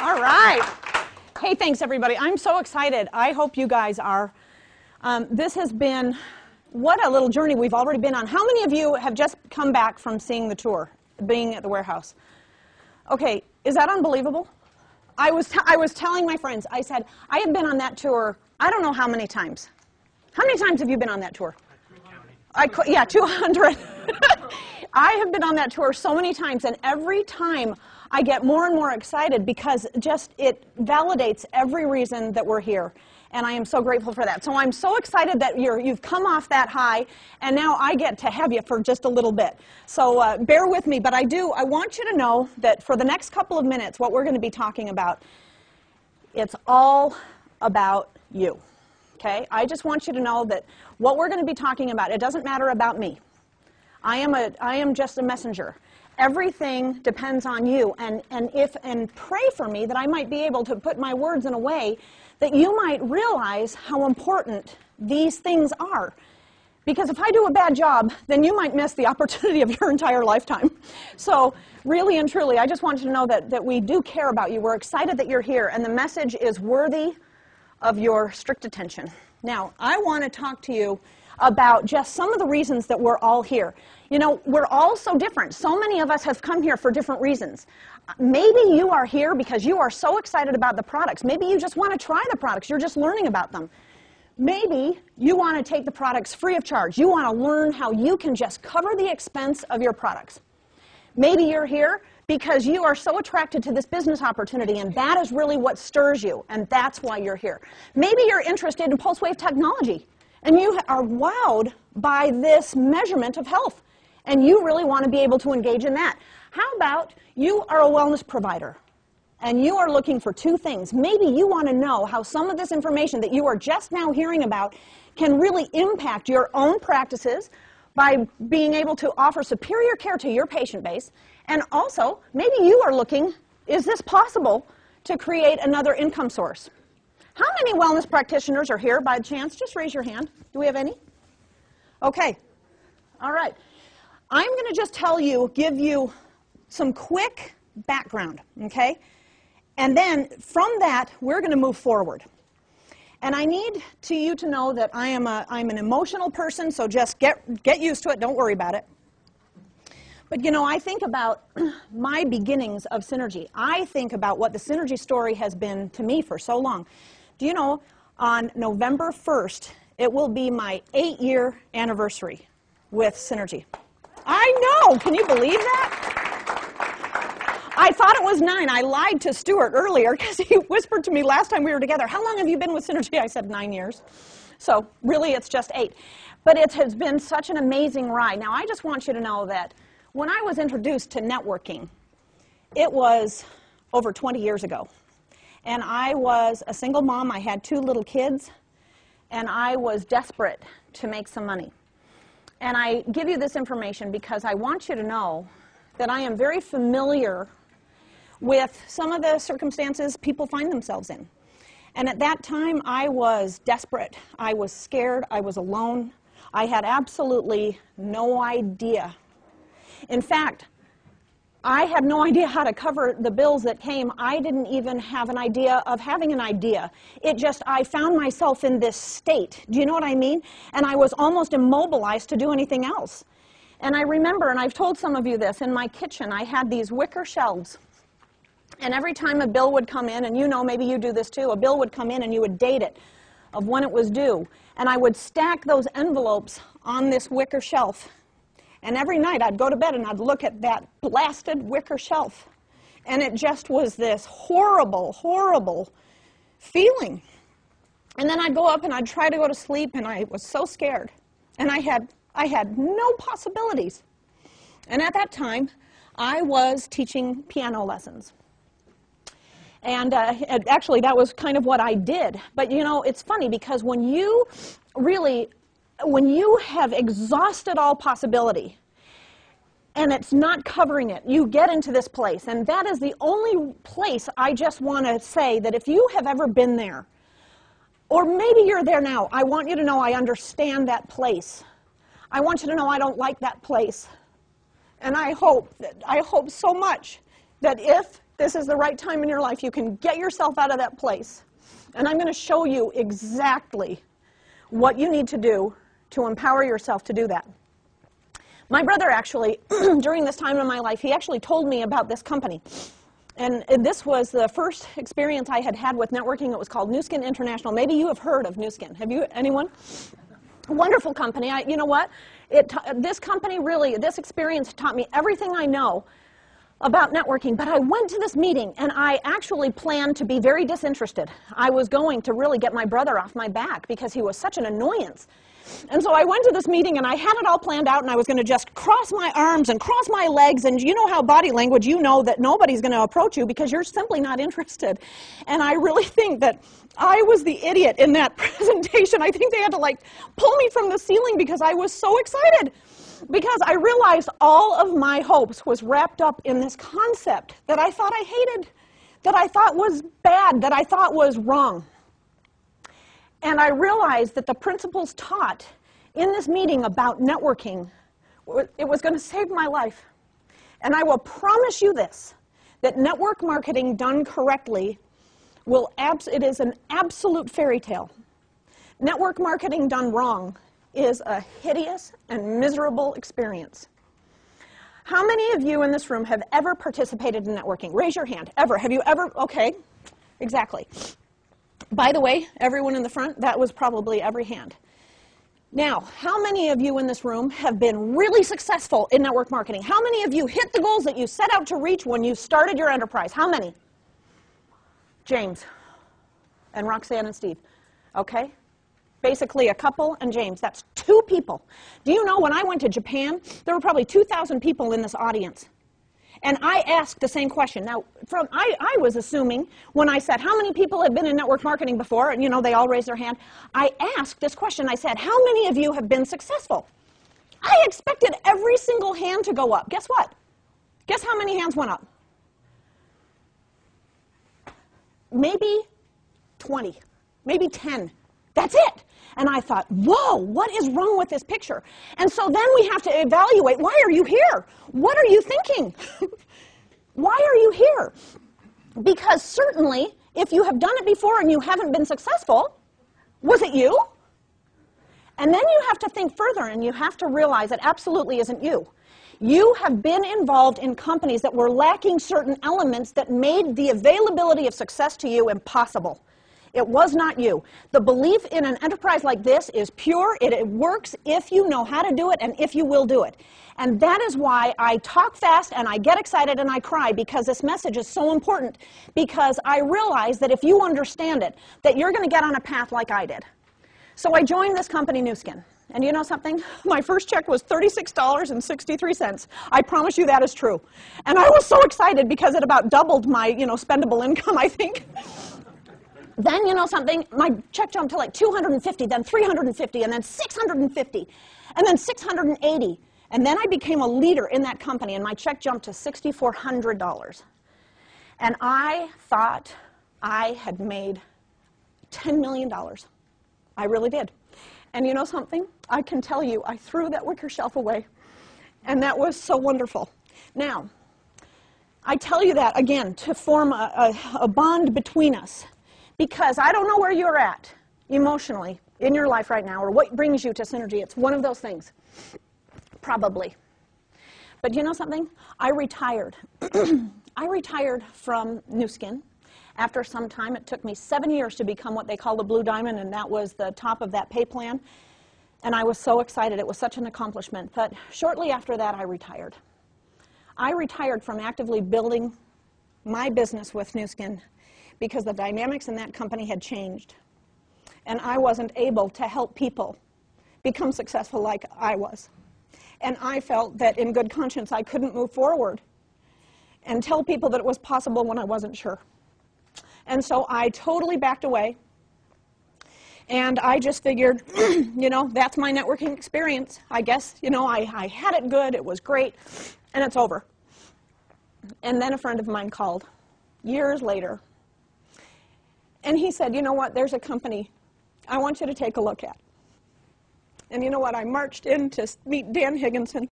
All right. Hey, thanks, everybody. I'm so excited. I hope you guys are. This has been, what a little journey we've already been on. How many of you have just come back from seeing the tour, being at the warehouse? Okay, is that unbelievable? I was telling my friends, I said, I have been on that tour, I don't know how many times. How many times have you been on that tour? Yeah, 200. I have been on that tour so many times, and every time I get more and more excited because just it validates every reason that we're here. And I am so grateful for that. So I'm so excited that you've come off that high, and now I get to have you for just a little bit. So bear with me, but I want you to know that for the next couple of minutes, what we're going to be talking about, it's all about you. Okay? I just want you to know that what we're going to be talking about, it doesn't matter about me. I am just a messenger. Everything depends on you, and pray for me that I might be able to put my words in a way that you might realize how important these things are. Because if I do a bad job, then you might miss the opportunity of your entire lifetime. So really and truly, I just want you to know that we do care about you. We're excited that you're here, and the message is worthy of your strict attention. Now, I want to talk to you about just some of the reasons that we're all here. You know, we're all so different. So many of us have come here for different reasons. Maybe you are here because you are so excited about the products. Maybe you just want to try the products. You're just learning about them. Maybe you want to take the products free of charge. You want to learn how you can just cover the expense of your products. Maybe you're here because you are so attracted to this business opportunity, and that is really what stirs you, and that's why you're here. Maybe you're interested in pulse wave technology, and you are wowed by this measurement of health, and you really want to be able to engage in that. How about you are a wellness provider, and you are looking for two things. Maybe you want to know how some of this information that you are just now hearing about can really impact your own practices by being able to offer superior care to your patient base. And also, maybe you are looking, is this possible to create another income source? How many wellness practitioners are here by chance? Just raise your hand. Do we have any? Okay. All right. I'm going to just give you some quick background, okay? And then from that, we're going to move forward. And I need you to know that I'm an emotional person, so just get used to it. Don't worry about it. But, you know, I think about my beginnings of Synergy. I think about what the Synergy story has been to me for so long. Do you know, on November 1st, it will be my 8-year anniversary with Synergy. I know! Can you believe that? I thought it was 9. I lied to Stuart earlier because he whispered to me last time we were together, how long have you been with Synergy? I said 9 years. So really it's just 8. But it has been such an amazing ride. Now I just want you to know that when I was introduced to networking, it was over 20 years ago. And I was a single mom. I had 2 little kids. And I was desperate to make some money. And I give you this information because I want you to know that I am very familiar with some of the circumstances people find themselves in. And at that time, I was desperate. I was scared. I was alone. I had absolutely no idea. In fact, I had no idea how to cover the bills that came. I didn't even have an idea of having an idea. I found myself in this state. Do you know what I mean? And I was almost immobilized to do anything else. And I remember, and I've told some of you this, in my kitchen I had these wicker shelves. And every time a bill would come in, and you know, maybe you do this too, a bill would come in and you would date it of when it was due. And I would stack those envelopes on this wicker shelf. And every night I'd go to bed and I'd look at that blasted wicker shelf. And it just was this horrible, horrible feeling. And then I'd go up and I'd try to go to sleep, and I was so scared. And I had no possibilities. And at that time, I was teaching piano lessons. And actually, that was kind of what I did. But, you know, it's funny because when you have exhausted all possibility and it's not covering it, you get into this place. And that is the only place I just want to say that if you have ever been there, or maybe you're there now, I want you to know I understand that place. I want you to know I don't like that place. And I hope so much that if This is the right time in your life. You can get yourself out of that place. And I'm going to show you exactly what you need to do to empower yourself to do that. My brother actually, during this time in my life, he actually told me about this company. And this was the first experience I had had with networking. It was called Nu Skin International. Maybe you have heard of Nu Skin. Have you, anyone? Wonderful company. You know what? This company really, this experience taught me everything I know about networking. But I went to this meeting, and I actually planned to be very disinterested. I was going to really get my brother off my back because he was such an annoyance. And so I went to this meeting, and I had it all planned out, and I was going to just cross my arms and cross my legs, and you know how body language, you know that nobody's going to approach you because you're simply not interested. And I really think that I was the idiot in that presentation. I think they had to like pull me from the ceiling because I was so excited, because I realized all of my hopes was wrapped up in this concept that I thought I hated, that I thought was bad, that I thought was wrong. And I realized that the principles taught in this meeting about networking, it was going to save my life. And I will promise you this, that network marketing done correctly it is an absolute fairy tale. Network marketing done wrong is a hideous and miserable experience. How many of you in this room have ever participated in networking? Raise your hand. Ever. Have you ever? Okay, exactly. By the way, everyone in the front, that was probably every hand. Now, how many of you in this room have been really successful in network marketing? How many of you hit the goals that you set out to reach when you started your enterprise? How many? James and Roxanne and Steve. Okay? Basically a couple and James. That's 2 people. Do you know when I went to Japan, there were probably 2,000 people in this audience. And I asked the same question. Now, I was assuming when I said, how many people have been in network marketing before? And, you know, they all raised their hand. I asked this question. I said, how many of you have been successful? I expected every single hand to go up. Guess what? Guess how many hands went up? Maybe 20. Maybe 10. That's it. And I thought, whoa, what is wrong with this picture? And so then we have to evaluate, why are you here? What are you thinking? Why are you here? Because certainly, if you have done it before and you haven't been successful, was it you? And then you have to think further, and you have to realize it absolutely isn't you. You have been involved in companies that were lacking certain elements that made the availability of success to you impossible. It was not you. The belief in an enterprise like this is pure. It works if you know how to do it and if you will do it. And that is why I talk fast and I get excited and I cry, because this message is so important, because I realize that if you understand it, that you're going to get on a path like I did. So I joined this company, Nu Skin. And you know something? My first check was $36.63. I promise you that is true. And I was so excited because it about doubled my, spendable income, I think. Then, you know something, my check jumped to like 250, then 350, and then 650, and then 680. And then I became a leader in that company, and my check jumped to $6,400. And I thought I had made $10 million. I really did. And you know something? I can tell you, I threw that wicker shelf away, and that was so wonderful. Now, I tell you that, again, to form a bond between us. Because I don't know where you're at emotionally in your life right now, or what brings you to synergy. It's one of those things, probably. But you know something? I retired. I retired from Nu Skin. After some time, it took me 7 years to become what they call the Blue Diamond, and that was the top of that pay plan. And I was so excited. It was such an accomplishment. But shortly after that, I retired. I retired from actively building my business with Nu Skin, because the dynamics in that company had changed. And I wasn't able to help people become successful like I was. And I felt that in good conscience I couldn't move forward and tell people that it was possible when I wasn't sure. And so I totally backed away. And I just figured, that's my networking experience. I guess, I had it good, it was great, and it's over. And then a friend of mine called years later. And he said, you know what, there's a company I want you to take a look at. And you know what, I marched in to meet Dan Higginson.